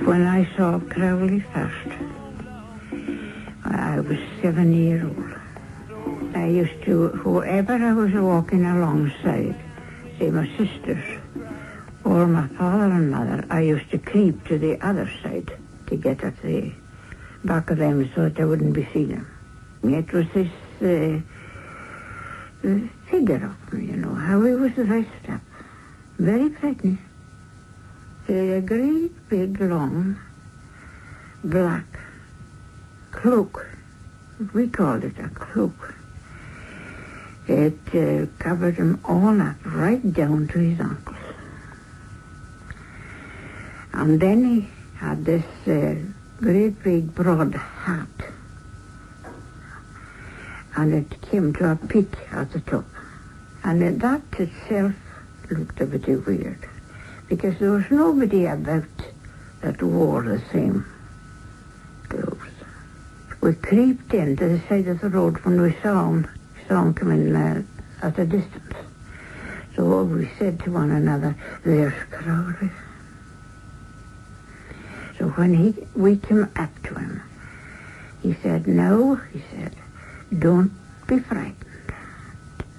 When I saw Crowley first, I was 7 years old. I used to, whoever I was walking alongside, say my sisters or my father and mother, I used to creep to the other side to get at the back of them so that I wouldn't be seen them. It was this figure of him, you know, how he was dressed up. Very frightening. He had a great big long black cloak. We called it a cloak. It covered him all up, right down to his ankles. And then he had this great big broad hat. And it came to a peak at the top. And that itself looked a bit weird, because there was nobody about that wore the same clothes. We creeped in to the side of the road when we saw him come in at a distance. So we said to one another, "There's Crowley." So when we came up to him, he said, "No," he said, "don't be frightened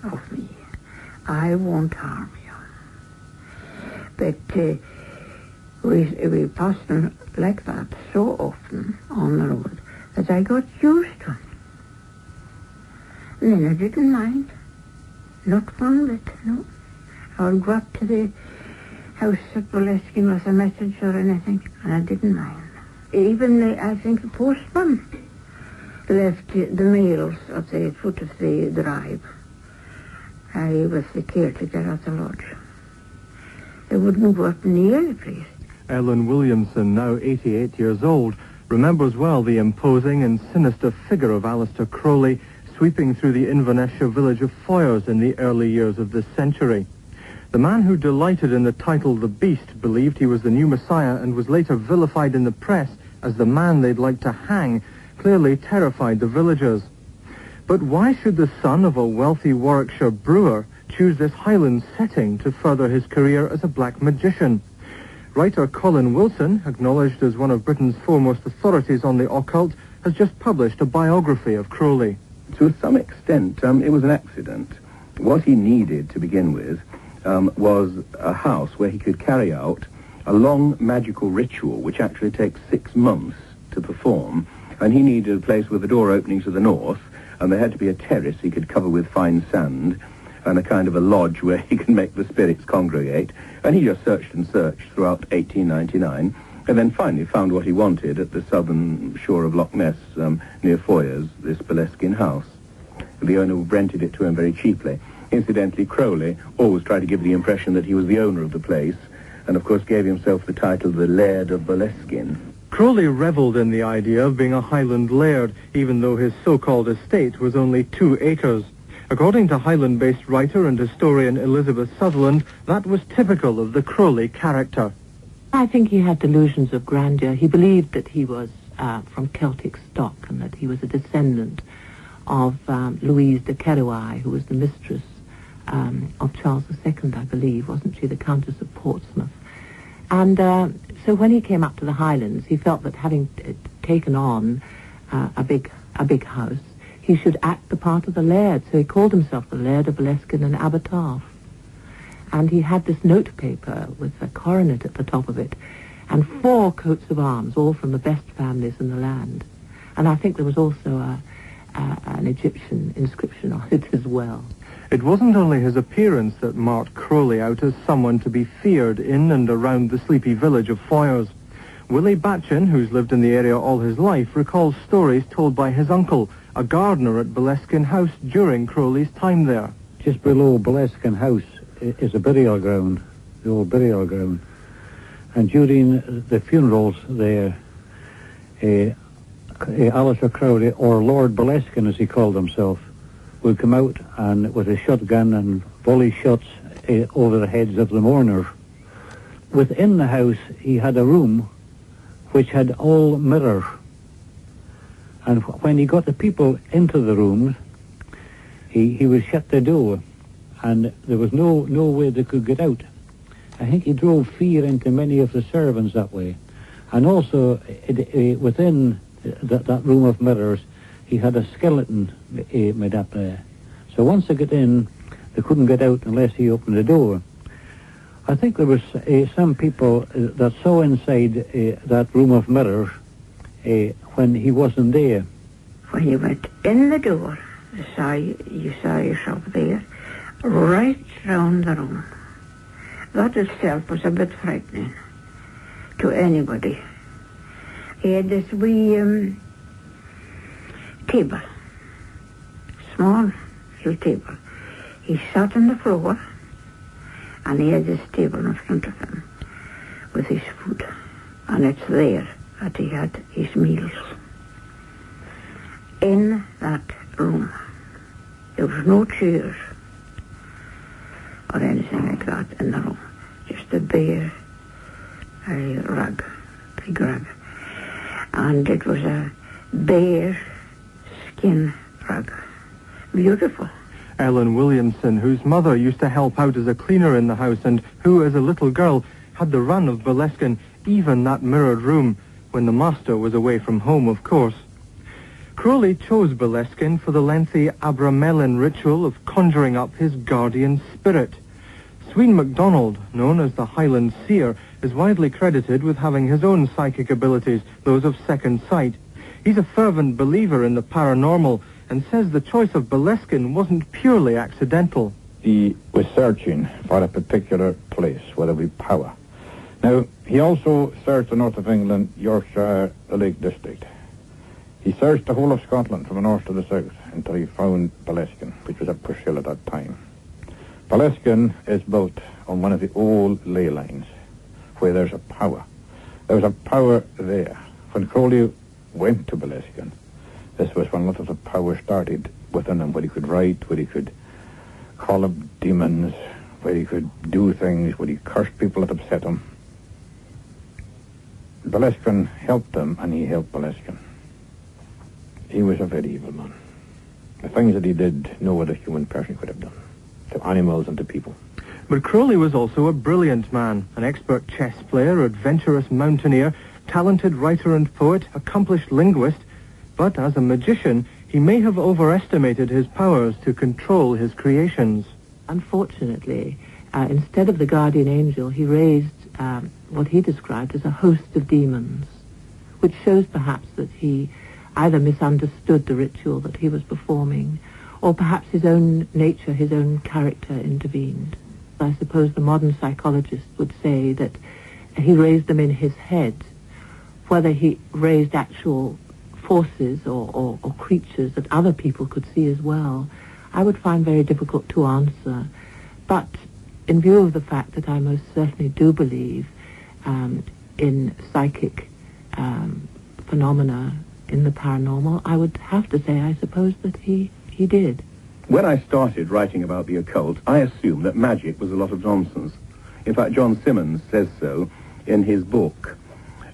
of me. I won't harm you." But we passed him like that so often on the road that I got used to him. And then I didn't mind. Not one bit, no. I would go up to the house at Boleskine with a message or anything, and I didn't mind. Even, I think, the postman left the mails at the foot of the drive. I was the caretaker at the lodge. They wouldn't go up near the place. Ellen Williamson, now 88 years old, remembers well the imposing and sinister figure of Aleister Crowley sweeping through the Inverness-shire village of Foyers in the early years of this century. The man who delighted in the title The Beast believed he was the new Messiah and was later vilified in the press as the man they'd like to hang, clearly terrified the villagers. But why should the son of a wealthy Warwickshire brewer choose this Highland setting to further his career as a black magician? Writer Colin Wilson, acknowledged as one of Britain's foremost authorities on the occult, has just published a biography of Crowley. To some extent, it was an accident. What he needed to begin with was a house where he could carry out a long magical ritual, which actually takes 6 months to perform, and he needed a place with a door opening to the north, and there had to be a terrace he could cover with fine sand, and a kind of a lodge where he could make the spirits congregate. And he just searched and searched throughout 1899, and then finally found what he wanted at the southern shore of Loch Ness, near Foyers, this Boleskine house. The owner rented it to him very cheaply. Incidentally, Crowley always tried to give the impression that he was the owner of the place, and of course gave himself the title the Laird of Boleskine. Crowley revelled in the idea of being a Highland laird, even though his so-called estate was only 2 acres. According to Highland-based writer and historian Elizabeth Sutherland, that was typical of the Crowley character. I think he had delusions of grandeur. He believed that he was from Celtic stock and that he was a descendant of Louise de Querouaille, who was the mistress of Charles II, I believe, wasn't she, the Countess of Portsmouth. And so when he came up to the Highlands, he felt that having taken on a big house, he should act the part of the laird. So he called himself the Laird of Boleskine and Abertaf. And he had this note paper with a coronet at the top of it, and 4 coats of arms, all from the best families in the land. And I think there was also an Egyptian inscription on it as well. It wasn't only his appearance that marked Crowley out as someone to be feared in and around the sleepy village of Foyers. Willie Batchin, who's lived in the area all his life, recalls stories told by his uncle, a gardener at Boleskine House during Crowley's time there. Just below Boleskine House is a burial ground, the old burial ground. And during the funerals there, Aleister Crowley, or Lord Boleskine as he called himself, would come out and with a shotgun and volley shots over the heads of the mourners. Within the house he had a room which had all mirrors. And when he got the people into the rooms, he would shut the door, and there was no way they could get out. I think he drove fear into many of the servants that way. And also, within that room of mirrors, he had a skeleton made up there. So once they got in, they couldn't get out unless he opened the door. I think there was some people that saw inside that room of mirrors when he wasn't there. When you went in the door, you saw yourself there, right round the room. That itself was a bit frightening to anybody. He had this wee table, small little table. He sat on the floor, and he had this table in front of him with his food, and it's there that he had his meals. In that room, there was no chairs or anything like that in the room, just a bare rug, big rug. And it was a bare skin rug. Beautiful. Ellen Williamson, whose mother used to help out as a cleaner in the house and who, as a little girl, had the run of Boleskine, even that mirrored room, when the master was away from home, of course. Crowley chose Boleskine for the lengthy Abramelin ritual of conjuring up his guardian spirit. Sween MacDonald, known as the Highland Seer, is widely credited with having his own psychic abilities, those of second sight. He's a fervent believer in the paranormal and says the choice of Boleskine wasn't purely accidental. He was searching for a particular place where there would be power. Now, he also searched the north of England, Yorkshire, the Lake District. He searched the whole of Scotland from the north to the south until he found Boleskine, which was at Purshil at that time. Boleskine is built on one of the old ley lines where there's a power. There was a power there. When Crowley went to Boleskine, this was when a lot of the power started within him, where he could write, where he could call up demons, where he could do things, where he cursed people that upset him. Boleskine helped him, and he helped Boleskine. He was a very evil man. The things that he did, no other human person could have done, to animals and to people. But Crowley was also a brilliant man, an expert chess player, adventurous mountaineer, talented writer and poet, accomplished linguist, but as a magician, he may have overestimated his powers to control his creations. Unfortunately, instead of the guardian angel, he raised what he described as a host of demons, which shows perhaps that he either misunderstood the ritual that he was performing, or perhaps his own nature, his own character intervened. I suppose the modern psychologist would say that he raised them in his head. Whether he raised actual forces or creatures that other people could see as well, I would find very difficult to answer. But in view of the fact that I most certainly do believe in psychic phenomena in the paranormal, I would have to say, I suppose, that he did. When I started writing about the occult, I assumed that magic was a lot of nonsense. In fact, John Simmons says so in his book,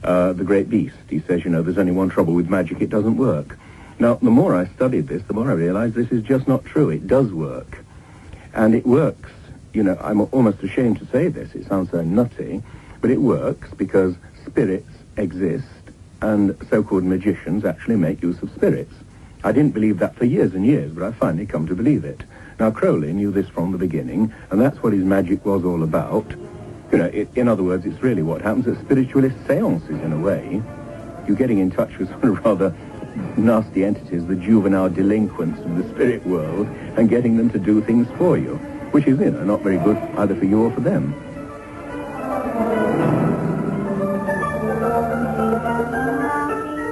The Great Beast. He says, there's only one trouble with magic, it doesn't work. Now, the more I studied this, the more I realized this is just not true. It does work. And it works. I'm almost ashamed to say this. It sounds so nutty. But it works because spirits exist, and so-called magicians actually make use of spirits. I didn't believe that for years and years, but I finally come to believe it. Now, Crowley knew this from the beginning, and that's what his magic was all about. In other words, it's really what happens at spiritualist seances, in a way. You're getting in touch with some rather nasty entities, the juvenile delinquents of the spirit world, and getting them to do things for you, which is, not very good either for you or for them.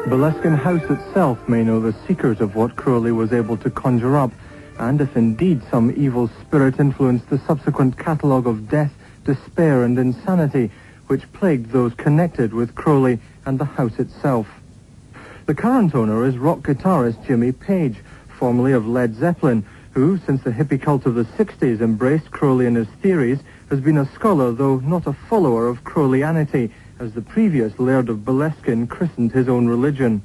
Boleskine House itself may know the secret of what Crowley was able to conjure up, and if indeed some evil spirit influenced the subsequent catalogue of death, despair and insanity which plagued those connected with Crowley and the house itself. The current owner is rock guitarist Jimmy Page, formerly of Led Zeppelin, who, since the hippie cult of the 60s embraced Crowley and his theories, has been a scholar, though not a follower of Crowleyanity, as the previous laird of Boleskine christened his own religion.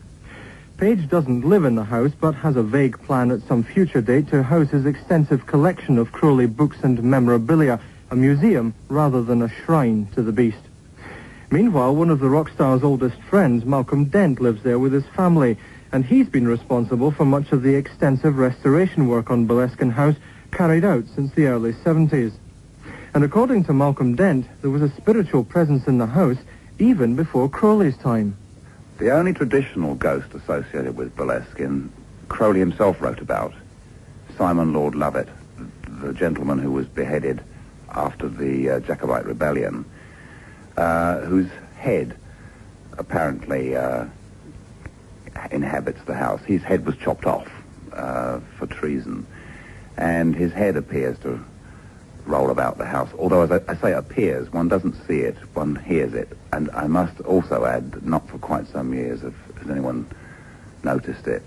Page doesn't live in the house, but has a vague plan at some future date to house his extensive collection of Crowley books and memorabilia, a museum rather than a shrine to the beast. Meanwhile, one of the rock star's oldest friends, Malcolm Dent, lives there with his family, and he's been responsible for much of the extensive restoration work on Boleskine House carried out since the early 70s. And according to Malcolm Dent, there was a spiritual presence in the house even before Crowley's time. The only traditional ghost associated with Boleskine, Crowley himself wrote about, Simon Lord Lovett, the gentleman who was beheaded after the Jacobite rebellion, whose head apparently inhabits the house. His head was chopped off for treason, and his head appears to roll about the house. Although, as I say, appears, one doesn't see it, one hears it. And I must also add, not for quite some years has anyone noticed it.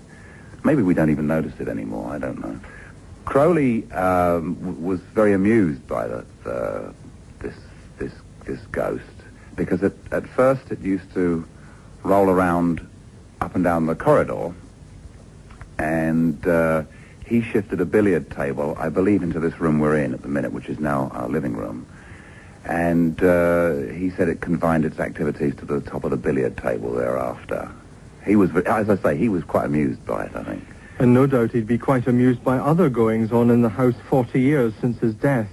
Maybe we don't even notice it anymore, I don't know. Crowley was very amused by this ghost, because at first it used to roll around up and down the corridor, and he shifted a billiard table, I believe, into this room we're in at the minute, which is now our living room. And he said it confined its activities to the top of the billiard table thereafter. He was, as I say, he was quite amused by it, I think. And no doubt he'd be quite amused by other goings-on in the house 40 years since his death.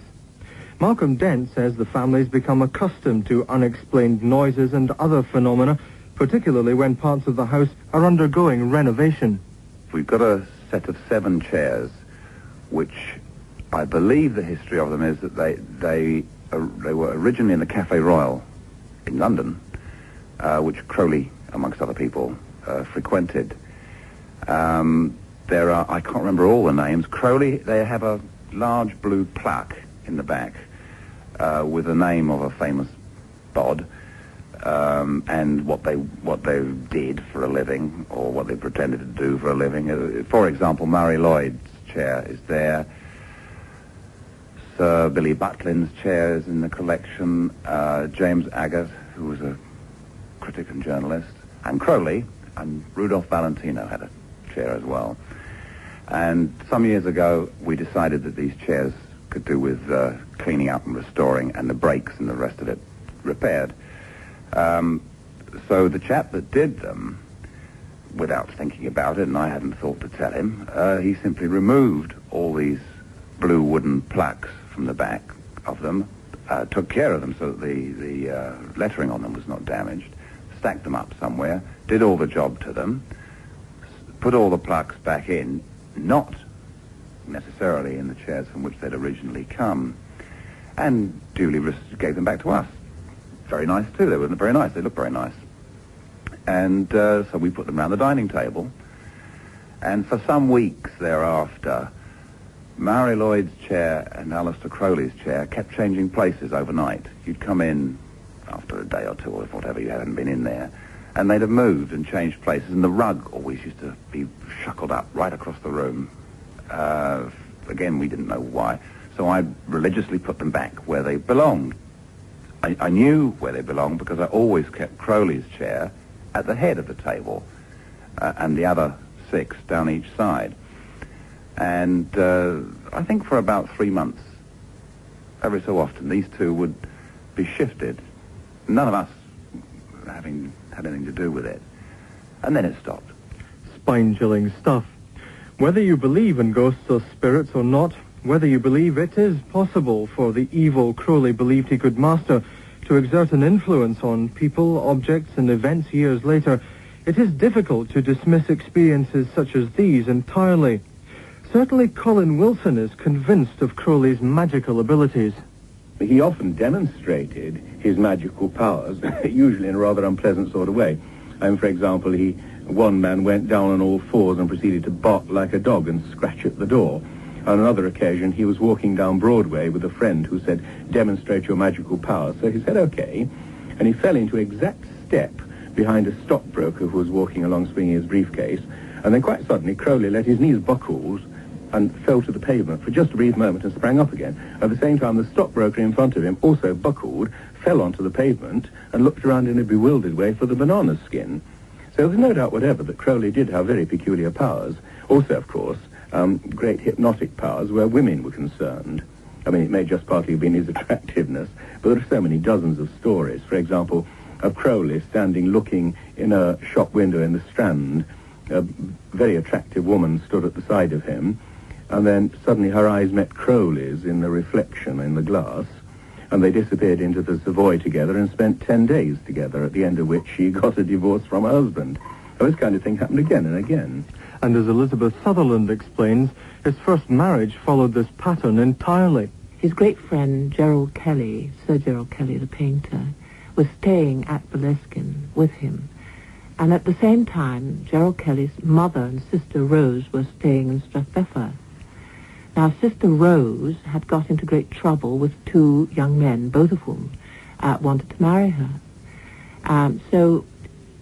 Malcolm Dent says the family's become accustomed to unexplained noises and other phenomena, particularly when parts of the house are undergoing renovation. We've got a set of 7 chairs, which I believe the history of them is that they were originally in the Café Royal in London, which Crowley, amongst other people, frequented. There are, I can't remember all the names. Crowley, they have a large blue plaque in the back with the name of a famous bod, and what they did for a living, or what they pretended to do for a living. For example, Mary Lloyd's chair is there. Sir Billy Butlin's chair is in the collection. James Agate, who was a critic and journalist, and Crowley, and Rudolph Valentino had a chair as well. And some years ago, we decided that these chairs could do with cleaning up and restoring, and the brakes and the rest of it repaired. So the chap that did them, without thinking about it, and I hadn't thought to tell him, he simply removed all these blue wooden plaques from the back of them, took care of them so that the lettering on them was not damaged, stacked them up somewhere, did all the job to them, put all the plaques back in, not necessarily in the chairs from which they'd originally come, and duly gave them back to us. Very nice too. They were very nice. They looked very nice. And so we put them around the dining table. And for some weeks thereafter, Mary Lloyd's chair and Aleister Crowley's chair kept changing places overnight. You'd come in after a day or two or whatever, you hadn't been in there, and they'd have moved and changed places, and the rug always used to be shuckled up right across the room. Again, we didn't know why. So I religiously put them back where they belonged. I knew where they belonged because I always kept Crowley's chair at the head of the table, and the other 6 down each side. And I think for about 3 months, every so often, these two would be shifted. None of us having had anything to do with it. And then it stopped. Spine-chilling stuff. Whether you believe in ghosts or spirits or not, whether you believe it is possible for the evil Crowley believed he could master to exert an influence on people, objects, and events years later, it is difficult to dismiss experiences such as these entirely. Certainly Colin Wilson is convinced of Crowley's magical abilities. He often demonstrated his magical powers, usually in a rather unpleasant sort of way. For example, one man went down on all fours and proceeded to bark like a dog and scratch at the door. On another occasion, he was walking down Broadway with a friend who said, "Demonstrate your magical powers." So he said, "Okay," and he fell into exact step behind a stockbroker who was walking along swinging his briefcase, and then quite suddenly Crowley let his knees buckle and fell to the pavement for just a brief moment and sprang up again. At the same time, the stockbroker in front of him also buckled, fell onto the pavement, and looked around in a bewildered way for the banana skin. So there's no doubt whatever that Crowley did have very peculiar powers. Also, of course, great hypnotic powers where women were concerned. I mean, it may just partly have been his attractiveness, but there are so many dozens of stories. For example, of Crowley standing looking in a shop window in the Strand. A very attractive woman stood at the side of him, and then suddenly her eyes met Crowley's in the reflection in the glass, and they disappeared into the Savoy together and spent 10 days together, at the end of which she got a divorce from her husband. And this kind of thing happened again and again. And as Elizabeth Sutherland explains, his first marriage followed this pattern entirely. His great friend, Gerald Kelly, Sir Gerald Kelly, the painter, was staying at Boleskine with him. And at the same time, Gerald Kelly's mother and sister Rose were staying in Strathbethar. Now, Sister Rose had got into great trouble with two young men, both of whom wanted to marry her. So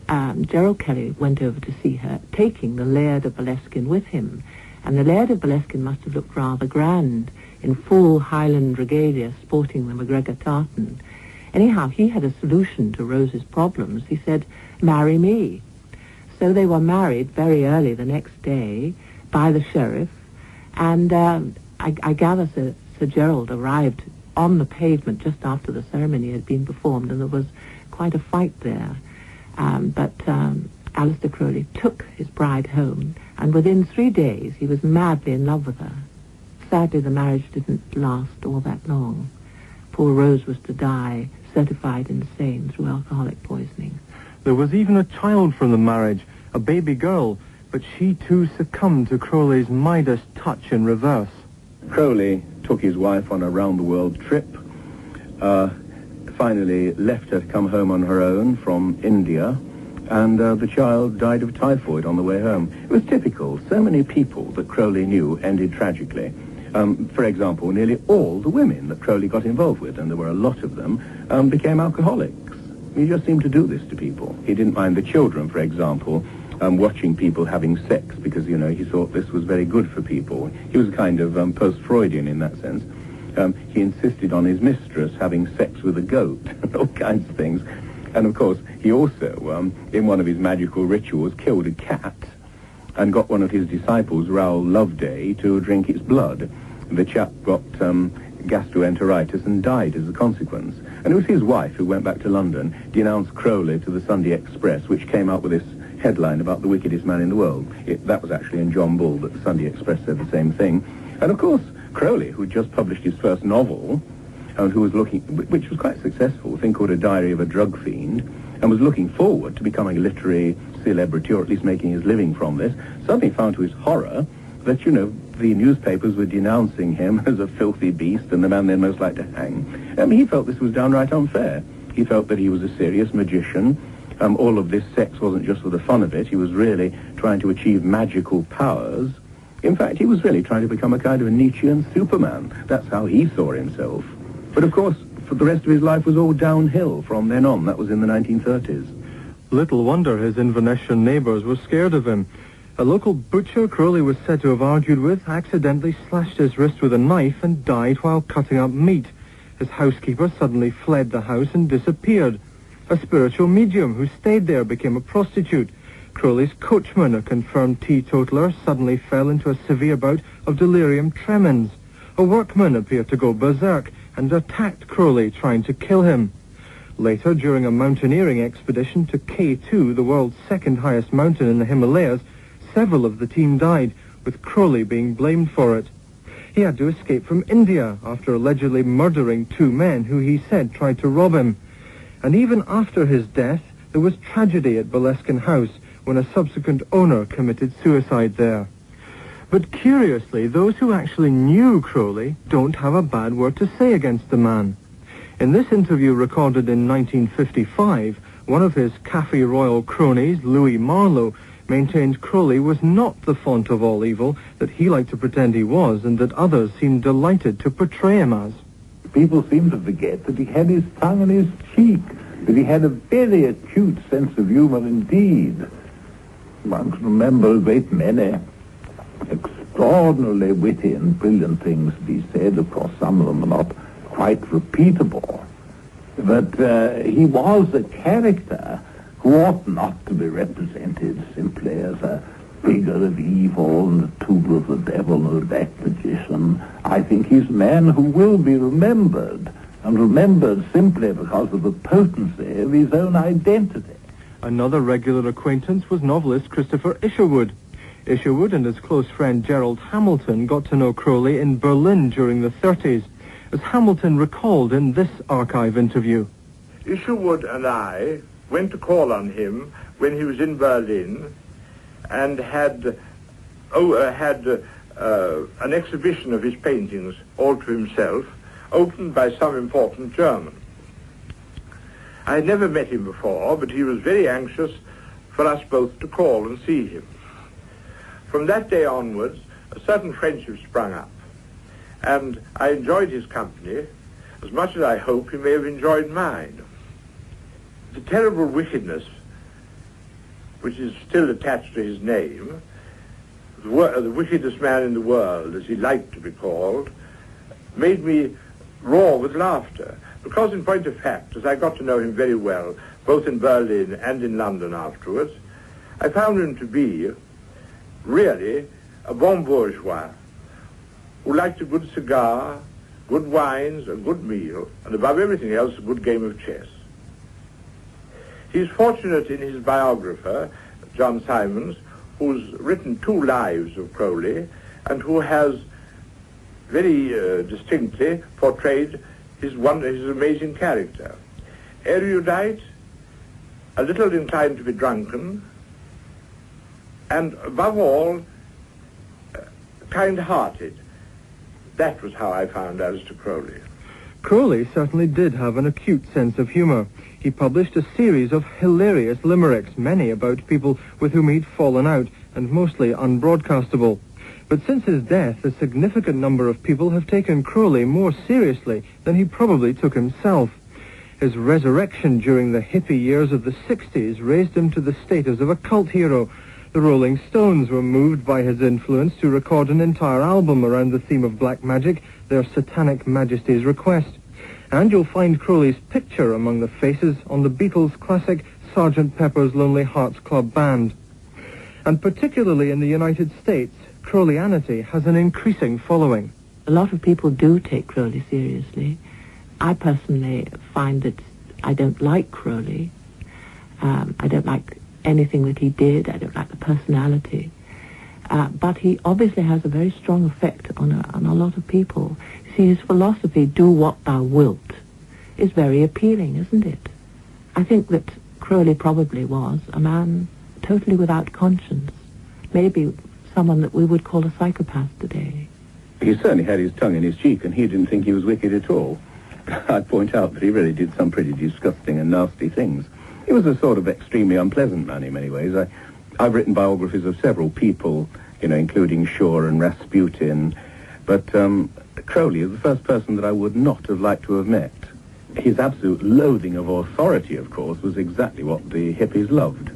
Gerald Kelly went over to see her, taking the laird of Boleskine with him. And the laird of Boleskine must have looked rather grand, in full Highland regalia, sporting the MacGregor tartan. Anyhow, he had a solution to Rose's problems. He said, "Marry me." So they were married very early the next day by the sheriff, and I gather Sir Gerald arrived on the pavement just after the ceremony had been performed, and there was quite a fight there. But Aleister Crowley took his bride home, and within 3 days he was madly in love with her. Sadly, the marriage didn't last all that long. Poor Rose was to die, certified insane through alcoholic poisoning. There was even a child from the marriage, a baby girl, but she too succumbed to Crowley's Midas touch in reverse. Crowley took his wife on a round-the-world trip, finally left her to come home on her own from India, and the child died of typhoid on the way home. It was typical. So many people that Crowley knew ended tragically. For example, nearly all the women that Crowley got involved with, and there were a lot of them, became alcoholics. He just seemed to do this to people. He didn't mind the children, for example, watching people having sex because, you know, he thought this was very good for people. He was kind of post-Freudian in that sense. He insisted on his mistress having sex with a goat, all kinds of things. And, of course, he also, in one of his magical rituals, killed a cat and got one of his disciples, Raoul Loveday, to drink its blood. The chap got gastroenteritis and died as a consequence. And it was his wife who went back to London, denounced Crowley to the Sunday Express, which came out with this headline about the wickedest man in the world. That was actually in John Bull, but the Sunday Express said the same thing. And, of course, Crowley, who had just published his first novel, and who was looking, which was quite successful, a thing called A Diary of a Drug Fiend, and was looking forward to becoming a literary celebrity, or at least making his living from this, suddenly found to his horror that, you know, the newspapers were denouncing him as a filthy beast and the man they'd most like to hang. He felt this was downright unfair. He felt that he was a serious magician. All of this sex wasn't just for the fun of it. He was really trying to achieve magical powers. In fact, he was really trying to become a kind of a Nietzschean Superman. That's how he saw himself. But, of course, for the rest of his life was all downhill from then on. That was in the 1930s. Little wonder his Inverness neighbours were scared of him. A local butcher Crowley was said to have argued with accidentally slashed his wrist with a knife and died while cutting up meat. His housekeeper suddenly fled the house and disappeared. A spiritual medium who stayed there became a prostitute. Crowley's coachman, a confirmed teetotaler, suddenly fell into a severe bout of delirium tremens. A workman appeared to go berserk and attacked Crowley, trying to kill him. Later, during a mountaineering expedition to K2, the world's second highest mountain in the Himalayas, several of the team died, with Crowley being blamed for it. He had to escape from India after allegedly murdering two men who he said tried to rob him. And even after his death, there was tragedy at Boleskine House when a subsequent owner committed suicide there. But curiously, those who actually knew Crowley don't have a bad word to say against the man. In this interview recorded in 1955, one of his Café Royal cronies, Louis Marlowe, maintained Crowley was not the font of all evil that he liked to pretend he was, and that others seemed delighted to portray him as. People seem to forget that he had his tongue in his cheek, that he had a very acute sense of humor indeed. One can remember a great many extraordinarily witty and brilliant things to be said. Of course, some of them are not quite repeatable. But he was a character who ought not to be represented simply as a figure of evil and a tool of the devil or that magician. I think he's a man who will be remembered and remembered simply because of the potency of his own identity. Another regular acquaintance was novelist Christopher Isherwood. Isherwood and his close friend Gerald Hamilton got to know Crowley in Berlin during the 30s, as Hamilton recalled in this archive interview. Isherwood and I went to call on him when he was in Berlin and had an exhibition of his paintings all to himself, opened by some important German. I had never met him before, but he was very anxious for us both to call and see him. From that day onwards, a certain friendship sprung up, and I enjoyed his company as much as I hope he may have enjoyed mine. The terrible wickedness, which is still attached to his name, the wickedest man in the world, as he liked to be called, made me roar with laughter, because in point of fact, as I got to know him very well, both in Berlin and in London afterwards, I found him to be really a bon bourgeois who liked a good cigar, good wines, a good meal, and above everything else, a good game of chess. He's fortunate in his biographer, John Simons, who's written 2 lives of Crowley, and who has very distinctly portrayed his amazing character. Erudite, a little inclined to be drunken, and above all, kind-hearted. That was how I found Aleister Crowley. Crowley certainly did have an acute sense of humour. He published a series of hilarious limericks, many about people with whom he'd fallen out, and mostly unbroadcastable. But since his death, a significant number of people have taken Crowley more seriously than he probably took himself. His resurrection during the hippie years of the 60s raised him to the status of a cult hero. The Rolling Stones were moved by his influence to record an entire album around the theme of black magic, Their Satanic Majesty's Request. And you'll find Crowley's picture among the faces on the Beatles' classic Sgt. Pepper's Lonely Hearts Club Band. And particularly in the United States, Crowleyanity has an increasing following. A lot of people do take Crowley seriously. I personally find that I don't like Crowley. I don't like anything that he did. I don't like the personality. But he obviously has a very strong effect on a lot of people. See, his philosophy, do what thou wilt, is very appealing, isn't it? I think that Crowley probably was a man totally without conscience. Maybe someone that we would call a psychopath today. He certainly had his tongue in his cheek, and he didn't think he was wicked at all. I'd point out that he really did some pretty disgusting and nasty things. He was a sort of extremely unpleasant man in many ways. I've written biographies of several people, including Shaw and Rasputin, but Crowley is the first person that I would not have liked to have met. His absolute loathing of authority, of course, was exactly what the hippies loved.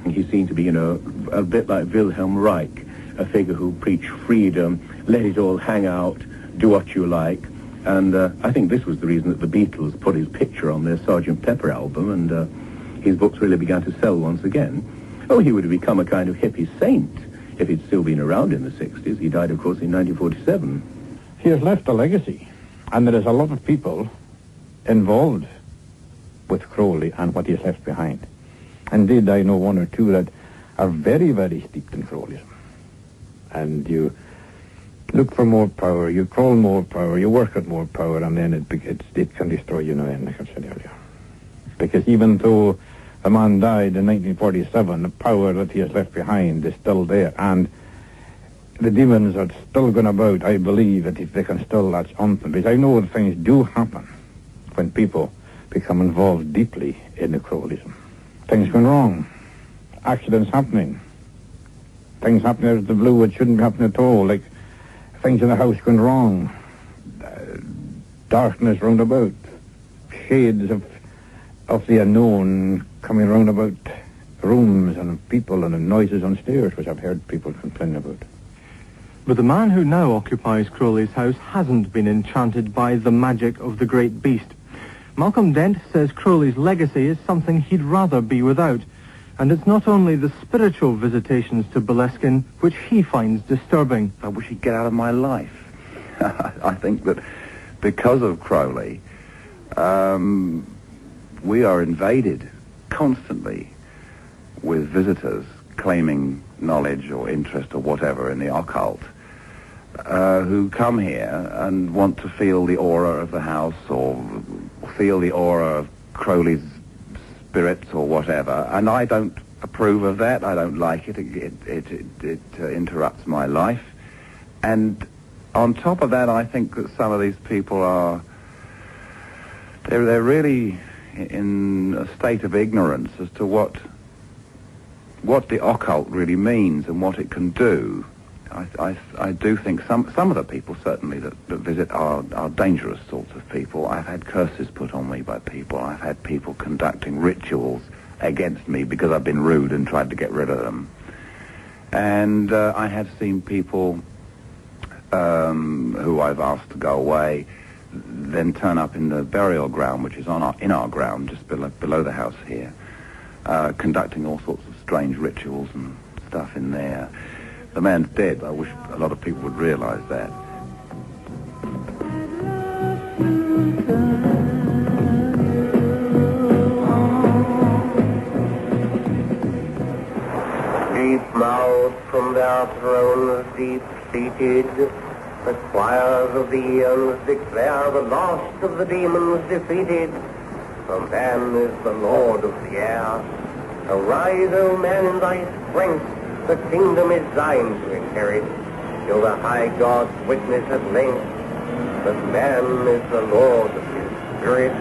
He seemed to be, a bit like Wilhelm Reich, a figure who preached freedom, let it all hang out, do what you like. And I think this was the reason that the Beatles put his picture on their Sgt. Pepper album, and his books really began to sell once again. Oh, he would have become a kind of hippie saint if he'd still been around in the 60s. He died, of course, in 1947. He has left a legacy, and there is a lot of people involved with Crowley and what he has left behind. Indeed, I know one or two that are very, very steeped in Crowleyism. And you look for more power, you crawl more power, you work at more power, and then it can destroy you in the end, like I said earlier. Because even though the man died in 1947, the power that he has left behind is still there, and the demons are still going about. I believe that if they can still latch on to them, because I know that things do happen when people become involved deeply in the Crowleyism. Things going wrong, accidents happening, things happening out of the blue that shouldn't be happening at all, like things in the house going wrong, darkness round about, shades of the unknown coming round about rooms and people and noises on stairs, which I've heard people complain about. But the man who now occupies Crowley's house hasn't been enchanted by the magic of the great beast. Malcolm Dent says Crowley's legacy is something he'd rather be without, and it's not only the spiritual visitations to Boleskine which he finds disturbing. I wish he'd get out of my life. I think that because of Crowley, We are invaded constantly with visitors claiming knowledge or interest or whatever in the occult, who come here and want to feel the aura of the house or feel the aura of Crowley's spirits or whatever, and I don't approve of that. I don't like it. It interrupts my life. And on top of that, I think that some of these people they're really in a state of ignorance as to what the occult really means and what it can do. I do think some of the people certainly that visit are dangerous sorts of people. I've had curses put on me by people. I've had people conducting rituals against me because I've been rude and tried to get rid of them. And I have seen people who I've asked to go away then turn up in the burial ground, which is in our ground, just below the house here, conducting all sorts of strange rituals and stuff in there. The man's dead. I wish a lot of people would realize that. Deep-mouthed from their thrones deep-seated, the choirs of the eons declare the last of the demons defeated. For man is the lord of the air. Arise, O man, in thy strength. The kingdom is thine to inherit, till the high gods witness at length that man is the lord of his spirit.